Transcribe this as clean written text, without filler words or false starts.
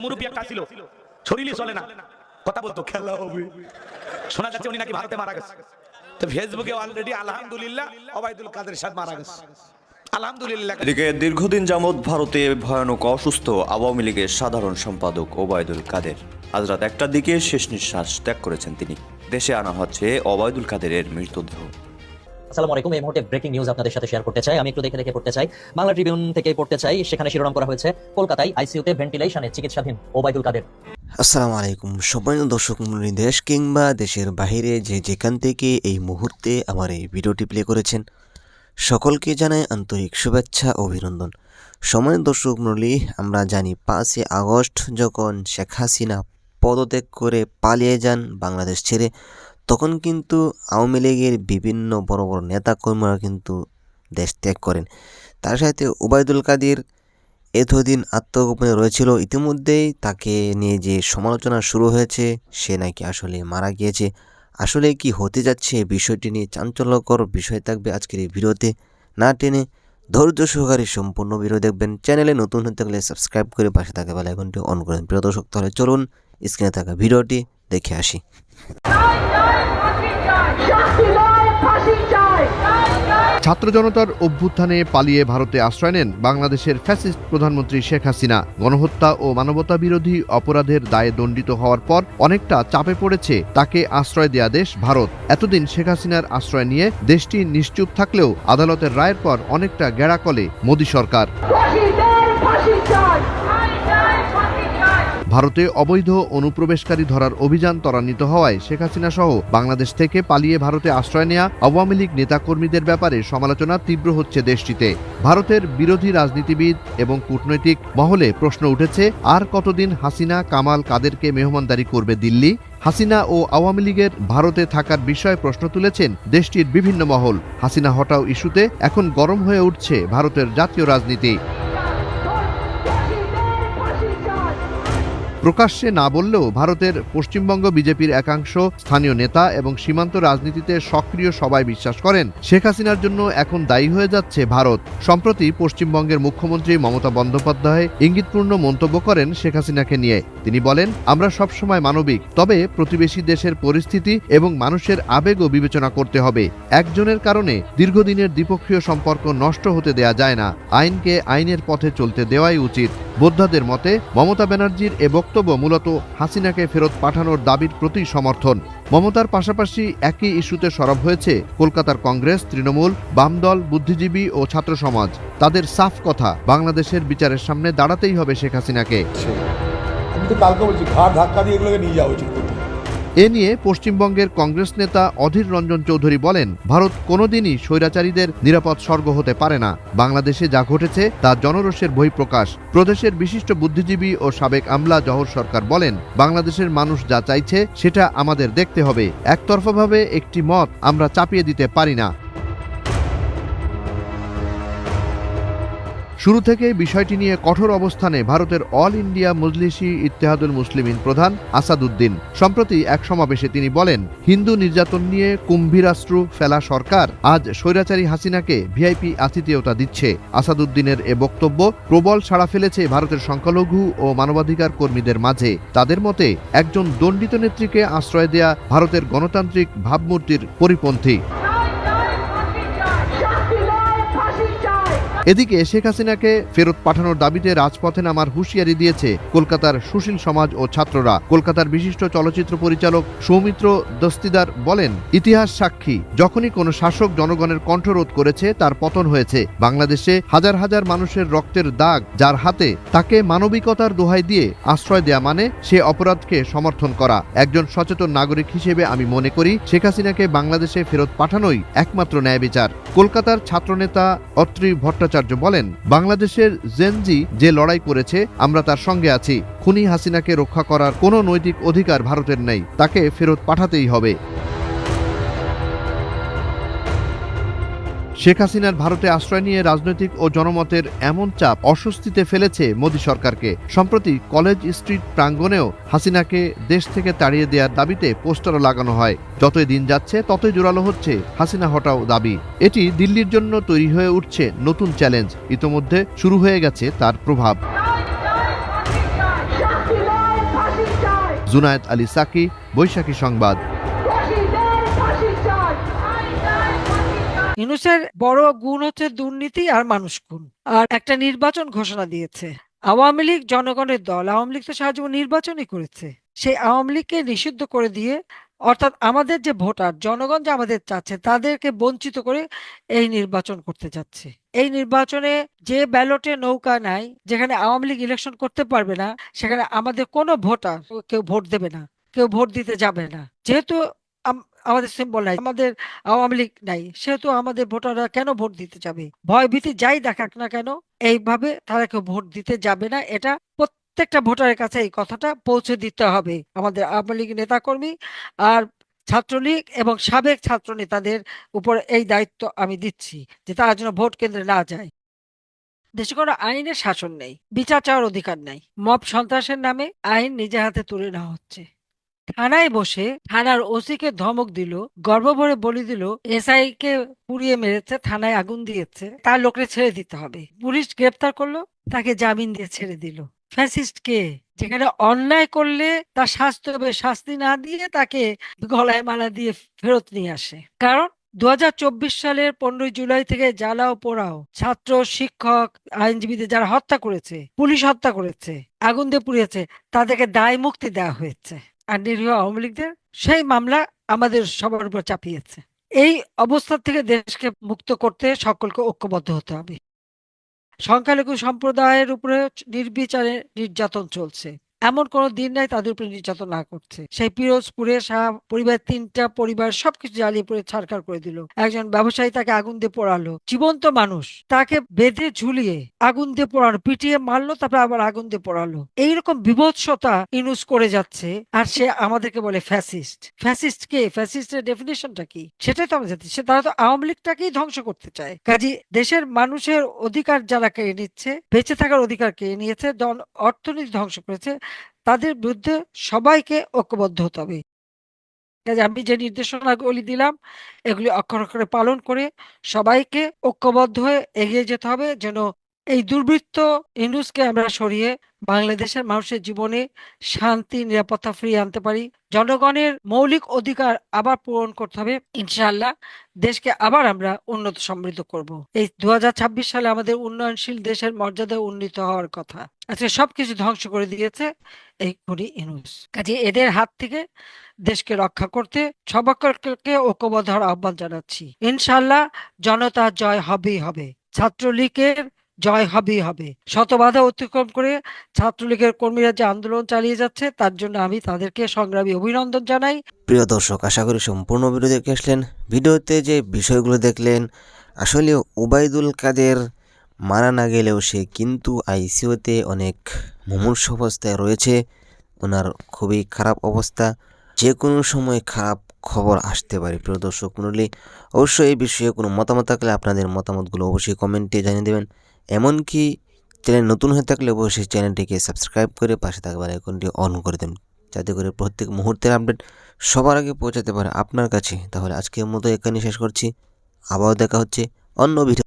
মুরব্বী একটা ছিল, শরীরই চলে না, কথা বলতো খেলা হবে, শোনা যাচ্ছে উনি নাকি ভারতে মারা গেছে। তো ফেসবুকে অলরেডি আলহামদুলিল্লাহ ওবায়দুল কাদের সাহেব মারা গেছে, আলহামদুলিল্লাহ। এদিকে দীর্ঘদিন যাবৎ ভারতে ভয়ানক অসুস্থ আওয়ামী লীগের সাধারণ সম্পাদক ওবায়দুল কাদের আজ রাত 1টার দিকে শেষ নিঃশ্বাস ত্যাগ করেছেন তিনি। দেশে আনা হচ্ছে ওবায়দুল কাদেরের মৃতদেহ। আসসালামু আলাইকুম। এই মুহূর্তে ব্রেকিং নিউজ আপনাদের সাথে শেয়ার করতে চাই। আমি একটু দেখে পড়তে চাই। বাংলা ট্রিবিউন থেকে পড়তে চাই। সেখানে শিরোনাম করা হয়েছে, কলকাতায় আইসিইউতে ভেন্টিলেশনে চিকিৎসাধীন ওবায়দুল কাদের। আসসালামু আলাইকুম সম্মানিত দর্শক মণ্ডলী, দেশ কিংবা দেশের বাইরে যেখান থেকে এই মুহূর্তে আমার এই ভিডিওটি প্লে করেছেন, সকলকে জানাই আন্তরিক শুভেচ্ছা ও অভিনন্দন। সম্মানিত দর্শক মণ্ডলী, আমরা জানি 5ই আগস্ট যখন শেখ হাসিনা পদত্যাগ করে পালিয়ে যান বাংলাদেশ ছেড়ে, তখন কিন্তু আওয়ামী লীগের বিভিন্ন বড় বড় নেতাকর্মীরা কিন্তু দেশ ত্যাগ করেন। তার সাথে ওবায়দুল কাদের এতদিন আত্মগোপনে রয়েছিল। ইতিমধ্যেই তাকে নিয়ে যে সমালোচনা শুরু হয়েছে, সে নাকি আসলে মারা গিয়েছে। আসলে কি হতে যাচ্ছে বিষয়টি নিয়ে চাঞ্চল্যকর বিষয় থাকবে আজকের এই ভিডিওতে। না টেনে ধৈর্য সহকারে সম্পূর্ণ ভিডিও দেখবেন। চ্যানেলে নতুন হতে থাকলে সাবস্ক্রাইব করে পাশে থাকা বেল আইকনটি অন করেন। প্রিয় দর্শক, তাহলে চলুন স্ক্রিনে থাকা ভিডিওটি দেখে আসি। ছাত্র জনতার অভ্যুত্থানে পালিয়ে ভারতে আশ্রয় নেন বাংলাদেশের ফ্যাসিস্ট প্রধানমন্ত্রী শেখ হাসিনা। গণহত্যা ও মানবতা বিরোধী অপরাধের দায়ে দণ্ডিত হওয়ার পর অনেকটা চাপে পড়েছে তাকে আশ্রয় দেয়া দেশ ভারত। এতদিন শেখ হাসিনার আশ্রয় নিয়ে দেশটি নিশ্চুপ থাকলেও আদালতের রায়ের পর অনেকটা গেড়াকলে মোদী সরকার। ভারতে অবৈধ অনুপ্রবেশকারী ধরার অভিযান ত্বরান্বিত হওয়ায় শেখ হাসিনা সহ বাংলাদেশ থেকে পালিয়ে ভারতে আশ্রয় নেয়া আওয়ামী লীগ নেতাকর্মীদের ব্যাপারে সমালোচনা তীব্র হচ্ছে দেশটিতে। ভারতের বিরোধী রাজনীতিবিদ এবং কূটনৈতিক মহলে প্রশ্ন উঠেছে, আর কতদিন হাসিনা কামাল কাদেরকে মেহমানদারি করবে দিল্লি? হাসিনা ও আওয়ামী লীগের ভারতে থাকার বিষয়ে প্রশ্ন তুলেছেন দেশটির বিভিন্ন মহল। হাসিনা হটাও ইস্যুতে এখন গরম হয়ে উঠছে ভারতের জাতীয় রাজনীতি। প্রকাশ্যে না বললেও ভারতের পশ্চিমবঙ্গ বিজেপির একাংশ স্থানীয় নেতা এবং সীমান্ত রাজনীতিতে সক্রিয় সবাই বিশ্বাস করেন শেখ হাসিনার জন্য এখন দায়ী হয়ে যাচ্ছে ভারত। সম্প্রতি পশ্চিমবঙ্গের মুখ্যমন্ত্রী মমতা বন্দ্যোপাধ্যায় ইঙ্গিতপূর্ণ মন্তব্য করেন শেখ হাসিনাকে নিয়ে। তিনি বলেন, আমরা সবসময় মানবিক, তবে প্রতিবেশী দেশের পরিস্থিতি এবং মানুষের আবেগও বিবেচনা করতে হবে। একজনের কারণে দীর্ঘদিনের দ্বিপক্ষীয় সম্পর্ক নষ্ট হতে দেয়া যায় না। আইনকে আইনের পথে চলতে দেওয়াই উচিত। বোদ্ধাদের মতে মমতা ব্যানার্জির এ বক্তব্য মূলত হাসিনাকে ফেরত পাঠানোর দাবির প্রতি সমর্থন। মমতার পাশাপাশি একই ইস্যুতে সরব হয়েছে কলকাতার কংগ্রেস, তৃণমূল, বামদল, বুদ্ধিজীবী ও ছাত্র সমাজ। তাদের সাফ কথা, বাংলাদেশের বিচারের সামনে দাঁড়াতেই হবে শেখ হাসিনাকে। আমি তো কালকে বলছি, ঘাড় ধাক্কা দিয়ে এগুলোকে নিয়ে যাওয়া উচিত। এ নিয়ে পশ্চিমবঙ্গের কংগ্রেস নেতা অধীর রঞ্জন চৌধুরী বলেন, ভারত কোনোদিনই স্বৈরাচারীদের নিরাপদ স্বর্গ হতে পারে না। বাংলাদেশে যা ঘটেছে তা জনরোষের বহিঃপ্রকাশ। প্রদেশের বিশিষ্ট বুদ্ধিজীবী ও সাবেক আমলা জহর সরকার বলেন, বাংলাদেশের মানুষ যা চাইছে সেটা আমাদের দেখতে হবে। একতরফাভাবে একটি মত আমরা চাপিয়ে দিতে পারি না। শুরু থেকে বিষয়টি নিয়ে কঠোর অবস্থানে ভারতের অল ইন্ডিয়া মজলিসি ইত্তেহাদুল মুসলিমিন প্রধান আসাদুদ্দিন। সম্প্রতি এক সমাবেশে তিনি বলেন, হিন্দু নির্যাতন নিয়ে কুম্ভীরাশ্রু ফেলা সরকার আজ স্বৈরাচারী হাসিনাকে ভিআইপি আতিথেয়তা দিচ্ছে। আসাদুদ্দিনের এ বক্তব্য প্রবল সাড়া ফেলেছে ভারতের সংখ্যালঘু ও মানবাধিকার কর্মীদের মাঝে। তাদের মতে একজন দণ্ডিত নেত্রীকে আশ্রয় দেয়া ভারতের গণতান্ত্রিক ভাবমূর্তির পরিপন্থী। এদিকে শেখ হাসিনাকে ফেরত পাঠানোর দাবিতে রাজপথে নামার হুঁশিয়ারি দিয়েছে কলকাতার সুশীল সমাজ ও ছাত্ররা। কলকাতার বিশিষ্ট চলচ্চিত্র পরিচালক সৌমিত্র দস্তিদার বলেন, ইতিহাস সাক্ষী, যখনই কোনো শাসক জনগণের কণ্ঠরোধ করেছে তার পতন হয়েছে। বাংলাদেশে হাজার হাজার মানুষের রক্তের দাগ যার হাতে, তাকে মানবিকতার দোহাই দিয়ে আশ্রয় দেয়া মানে সে অপরাধকে সমর্থন করা। একজন সচেতন নাগরিক হিসেবে আমি মনে করি শেখ হাসিনাকে বাংলাদেশে ফেরত পাঠানোই একমাত্র ন্যায় বিচার। কলকাতার ছাত্রনেতা অত্রি ভট্টাচার্য বলেন, বাংলাদেশের জেনজি যে লড়াই করেছে আমরা তার সঙ্গে আছি। খুনি হাসিনাকে রক্ষা করার কোনো নৈতিক অধিকার ভারতের নেই, তাকে ফেরত পাঠাতেই হবে। শেখ হাসিনার ভারতে আশ্রয় নিয়ে রাজনৈতিক ও জনমতের এমন চাপ অস্বস্তিতে ফেলেছে মোদী সরকারকে। সম্প্রতি কলেজ স্ট্রিট প্রাঙ্গণেও হাসিনাকে দেশ থেকে তাড়িয়ে দেওয়ার দাবিতে পোস্টারও লাগানো হয়। যতই দিন যাচ্ছে ততই জোরালো হচ্ছে হাসিনা হটাও দাবি। এটি দিল্লির জন্য তৈরি হয়ে উঠছে নতুন চ্যালেঞ্জ। ইতোমধ্যে শুরু হয়ে গেছে তার প্রভাব। জুনায়েদ আলী সাকি, বৈশাখী সংবাদ। ইউনূসের বড় গুণ হচ্ছে দুর্নীতি আর মানুষ খুন। আর একটা নির্বাচন ঘোষণা দিয়েছে। আওয়ামী লীগ জনগণের দল, আওয়ামী লীগ তো সারা জীবন নির্বাচনই করেছে। সেই আওয়ামী লীগকে নিষিদ্ধ করে দিয়ে, অর্থাৎ আমাদের যে ভোটার জনগণ যে আমাদের চাচ্ছে তাদেরকে বঞ্চিত করে এই নির্বাচন করতে যাচ্ছে। এই নির্বাচনে যে ব্যালটে নৌকা নাই, যেখানে আওয়ামী লীগ ইলেকশন করতে পারবে না, সেখানে আমাদের কোনো ভোটার কেউ ভোট দেবে না, কেউ ভোট দিতে যাবে না। যেহেতু আমাদের সিম্বল নাই, আমাদের আওয়ামী লীগ নাই, সেহেতু আমাদের ভোটাররা কেন ভোট দিতে যাবে? ভয় ভীতি যাই দেখাক না কেন, এইভাবে তারা কেউ ভোট দিতে যাবে না। এটা প্রত্যেকটা ভোটারের কাছে এই কথাটা পৌঁছে দিতে হবে। আমাদের আওয়ামী লীগ নেতাকর্মী আর ছাত্রলীগ এবং সাবেক ছাত্র নেতাদের উপর এই দায়িত্ব আমি দিচ্ছি যে তারা যেন ভোট কেন্দ্রে না যায়। দেশে কোনো আইনের শাসন নেই, বিচার চাওয়ার অধিকার নেই। মব সন্ত্রাসের নামে আইন নিজে হাতে তুলে নেওয়া হচ্ছে। থানায় বসে থানার ওসি কে ধমক দিল, গর্ব ভরে বলে দিল এসআই কে পুড়িয়ে মেরেছে, থানায় আগুন দিয়েছে, তার লোকরে ছেড়ে দিতে হবে। পুলিশ গ্রেপ্তার করলো, তাকে জামিন দিয়ে ছেড়ে দিল। ফ্যাসিস্ট কে? যেখানে অন্যায় করলে তার শাস্তি হবে, শাস্তি না দিয়ে তাকে গলায় মালা দিয়ে ফেরত নিয়ে আসে। কারণ 2024 সালের 15 জুলাই থেকে জ্বালাও পোড়াও ছাত্র, শিক্ষক, আইনজীবীদের যারা হত্যা করেছে, পুলিশ হত্যা করেছে, আগুন দিয়ে পুড়িয়েছে, তাদেরকে দায় মুক্তি দেওয়া হয়েছে। আর নিরীহ আওয়ামী লীগদের সেই মামলা আমাদের সবার উপর চাপিয়েছে। এই অবস্থা থেকে দেশকে মুক্ত করতে সকলকে ঐক্যবদ্ধ হতে হবে। সংখ্যালঘু সম্প্রদায়ের উপরে নির্বিচারে নির্যাতন চলছে, এমন কোনো দিন নাই তাদের উপরে নির্যাতন না করছে। সেই পিরোজপুরে পরিবার 3টা পরিবার সবকিছু জ্বালিয়ে পুড়ে ছারখার করে দিল। একজন ব্যবসায়ী, তাকে আগুন দিয়ে পোড়ালো, জীবন্ত মানুষ, তাকে বেঁধে ঝুলিয়ে আগুন দিয়ে পোড়ানো, পিটিয়ে মারলো, তারপর আবার আগুন দিয়ে পোড়ালো। এইরকম বিভৎসতা ইউনূস করে যাচ্ছে, আর সে আমাদেরকে বলে ফ্যাসিস্ট। ফ্যাসিস্ট কে? ফ্যাসিস্টের ডেফিনেশনটা কি সেটাই তো আমরা জানি। তারা তো আওয়ামী লীগটাকেই ধ্বংস করতে চায়। কাজী দেশের মানুষের অধিকার যারা কেড়ে নিচ্ছে, বেঁচে থাকার অধিকার কেড়ে নিয়েছে, অর্থনীতি ধ্বংস করেছে, তাদের বিরুদ্ধে সবাইকে ঐক্যবদ্ধ হতে হবে। আমি যে নির্দেশনাগুলি দিলাম এগুলি অক্ষরে অক্ষরে পালন করে সবাইকে ঐক্যবদ্ধ হয়ে এগিয়ে যেতে হবে, যেন এই দুর্বৃত্ত ইউনূসকে আমরা সরিয়ে বাংলাদেশের মানুষের জীবনে শান্তি, নিরাপত্তা ফিরিয়ে আনতে পারি। জনগণের মৌলিক অধিকার আবার পূরণ করতে হবে। ইনশাআল্লাহ দেশকে আবার আমরা উন্নত সমৃদ্ধ করব। এই 2026 সালে আমাদের উন্নয়নশীল দেশের মর্যাদা উন্নীত হওয়ার কথা, আজকে সবকিছু ধ্বংস করে দিয়েছে এই খুনি ইউনূস। কাজে এদের হাত থেকে দেশকে রক্ষা করতে সবাইকে ঐক্যবদ্ধ হওয়ার আহ্বান জানাচ্ছি। ইনশাআল্লাহ জনতা জয় হবেই হবে, ছাত্রলীগের জয় হবেই হবে। শত বাধা অতিক্রম করে ছাত্রলীগের কর্মীরা যে আন্দোলন চালিয়ে যাচ্ছে, তার জন্য আমি তাদেরকে সংগ্রামী অভিনন্দন জানাই। প্রিয় দর্শক, আশা করি সম্পূর্ণ ভিডিও দেখে আসলেন। ভিডিওতে যে বিষয়গুলো দেখলেন, আসলে ওবায়দুল কাদের মারা না গেলেও সে কিন্তু আইসিইউতে অনেক মুমূর্ষু অবস্থায় রয়েছে। ওনার খুবই খারাপ অবস্থা, যে কোনো সময় খারাপ খবর আসতে পারে। প্রিয় দর্শক মণ্ডলী, অবশ্যই এই বিষয়ে কোনো মতামত থাকলে আপনাদের মতামতগুলো অবশ্যই কমেন্টে জানিয়ে দেবেন। এমনকি চ্যানেল নতুন হয়ে থাকলে অবশ্যই চ্যানেলটিকে সাবস্ক্রাইব করে পাশে থাকা বেল আইকনটি অন করে দেন, যাতে করে প্রত্যেক মুহূর্তের আপডেট সবার আগে পৌঁছাতে পারে আপনার কাছে। তাহলে আজকের মতো এখানে শেষ করছি, আবারও দেখা হচ্ছে অন্য ভিডিও।